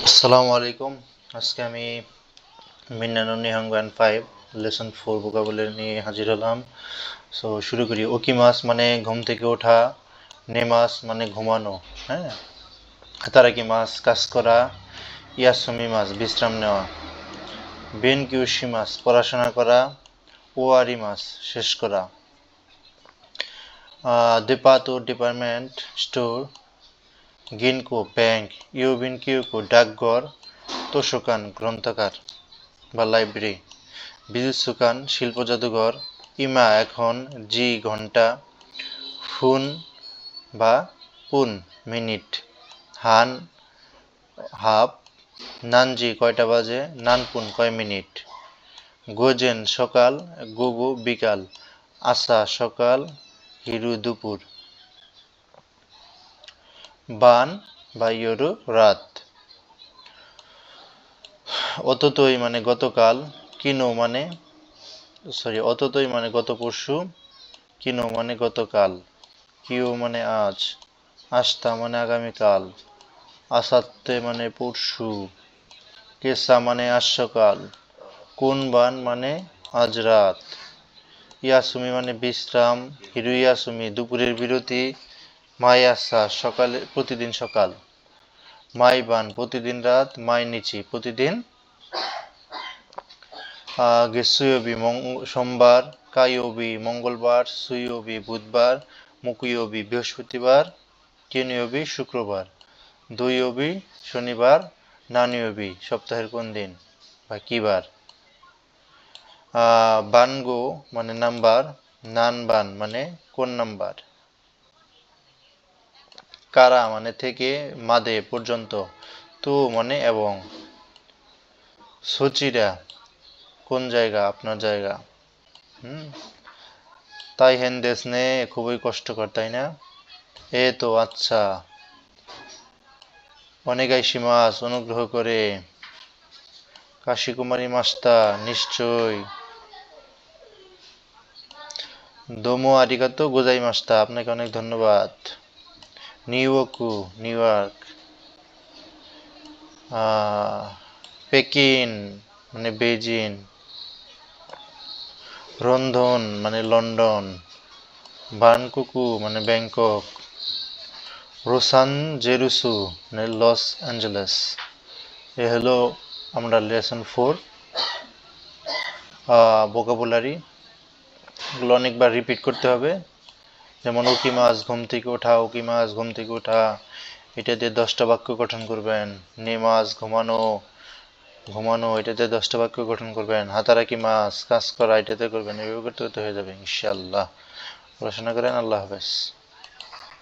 আসসালামু আলাইকুম। আজকে আমি মিন্নানো নিহাঙ্গ অ্যান্ড ফাইভ লেসন 4 ভোকাবুলারি নিয়ে হাজির হলাম। শুরু করি। ওকিমাস মানে ঘুম থেকে ওঠা, নেমাস মানে ঘুমানো, হ্যাঁ। হাতারাকি মাস কাজ করা, ইয়াসুমি মাস বিশ্রাম নেওয়া, বেনকিউশি মাস পড়াশোনা করা, ওয়ারি মাস শেষ করা, দেপাতো ডিপার্টমেন্ট স্টোর, গিনকো ব্যাংক, ইউবিন কিউকো ডাকঘর, তোষকান গ্রন্থাগার বা লাইব্রেরি, বিজুৎসুকান শিল্প জাদুঘর, ইমা এখন, জি ঘন্টা, ফুন বা পুন মিনিট, হান হাফ, নানজি কয়টা বাজে, নানপুন কয় মিনিট, গোজেন সকাল, গুগু বিকাল, আসা সকাল, হিরু দুপুর, বান বা ইয়োরু রাত, অততই মানে গতকাল, অততই মানে গত পরশু, কিনো মানে গতকাল, কিউ মানে আজ, আস্তা মানে আগামীকাল, আসাত্তে মানে পরশু, কেসা মানে আজ সকাল, কুনবান মানে আজ রাত, ইয়াসুমি মানে বিশ্রাম, হিরু ইয়াসুমি দুপুরের বিরতি, মাই আসা সকালে প্রতিদিন সকাল, মাই বান প্রতিদিন রাত, মাই নিচি প্রতিদিন গেসুয়বি সোমবার, কাইয়বি মঙ্গলবার, সুইয়বি বুধবার, মুকুয়বি বৃহস্পতিবার, কেনিয়বি শুক্রবার, দুইয়বি শনিবার, নানিয়বি সপ্তাহের কোন দিন বা কি বার, বানগো মানে নাম্বার, নানবান মানে কোন নাম্বার, কারা মানে থেকে, মাদে পর্যন্ত, তু মানে এবং, সচিরা কোন জায়গা আপনার জায়গা, তাই হেন দেশ নে খুবই কষ্টকর তাই না, এ তো আচ্ছা, অনেগাইশি মাস অনুগ্রহ করে, কাশিকুমারী মাস্তা নিশ্চয়, দোমো আরিগাতো গোজাই মাস্তা আপনাকে অনেক ধন্যবাদ, নিউইয়র্কু নিউ ইয়র্ক, পেকিন মানে বেজিং, রন্ধন মানে লন্ডন, বানকুকু মানে ব্যাংকক, রোসান জেরুসু মানে লস অ্যাঞ্জেলেস। এ হলো আমরা লেসন 4 ভোকাবুলারি, এগুলো অনেকবার রিপিট করতে হবে। যেমন উকি মাছ ঘুম থেকে ওঠা, উকি মাছ ঘুম থেকে ওঠা, এটা দিয়ে 10টা বাক্য গঠন করবেন। নেমাজ ঘুমানো, ঘুমানো এটাতে 10টা বাক্য গঠন করবেন। হাতারাকি মাছ কাজ করা এটাতে করবেন, এভাবে করতে করতে হয়ে যাবে ইনশাআল্লাহ। পড়াশোনা করেন। আল্লাহ হাফেজ।